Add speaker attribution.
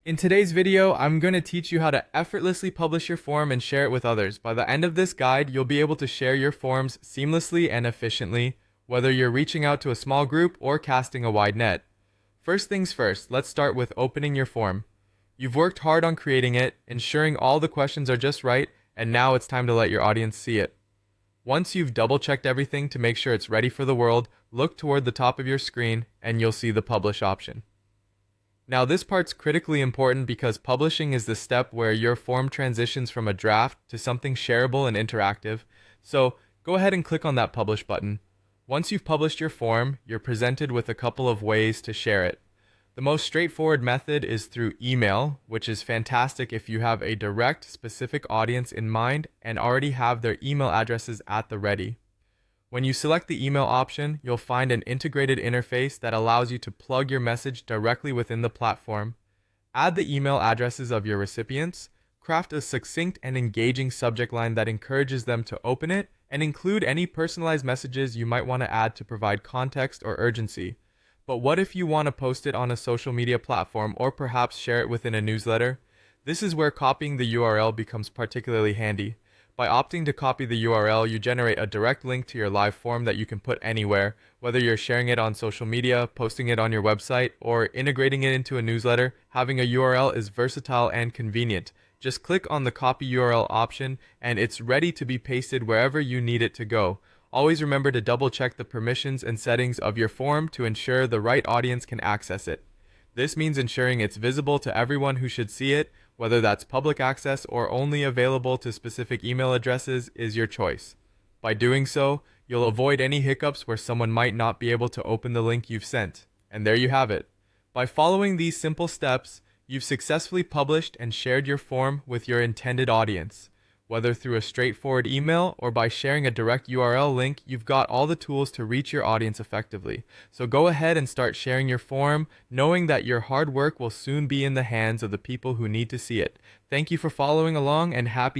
Speaker 1: In today's video, I'm going to teach you how to effortlessly publish your form and share it with others. By the end of this guide, you'll be able to share your forms seamlessly and efficiently, whether you're reaching out to a small group or casting a wide net. First things first, let's start with opening your form. You've worked hard on creating it, ensuring all the questions are just right, and now it's time to let your audience see it. Once you've double-checked everything to make sure it's ready for the world, look toward the top of your screen and you'll see the Publish option. Now this part's critically important because publishing is the step where your form transitions from a draft to something shareable and interactive. So go ahead and click on that Publish button. Once you've published your form, you're presented with a couple of ways to share it. The most straightforward method is through email, which is fantastic if you have a direct, specific audience in mind and already have their email addresses at the ready. When you select the email option, you'll find an integrated interface that allows you to plug your message directly within the platform. Add the email addresses of your recipients, craft a succinct and engaging subject line that encourages them to open it, and include any personalized messages you might want to add to provide context or urgency. But what if you want to post it on a social media platform or perhaps share it within a newsletter? This is where copying the URL becomes particularly handy. By opting to copy the URL, you generate a direct link to your live form that you can put anywhere, whether you're sharing it on social media, posting it on your website, or integrating it into a newsletter. Having a URL is versatile and convenient. Just click on the copy URL option and it's ready to be pasted wherever you need it to go. Always remember to double check the permissions and settings of your form to ensure the right audience can access it. This means ensuring it's visible to everyone who should see it, whether that's public access or only available to specific email addresses is your choice. By doing so, you'll avoid any hiccups where someone might not be able to open the link you've sent. And there you have it. By following these simple steps, you've successfully published and shared your form with your intended audience. Whether through a straightforward email or by sharing a direct URL link, you've got all the tools to reach your audience effectively. So go ahead and start sharing your form, knowing that your hard work will soon be in the hands of the people who need to see it. Thank you for following along and happy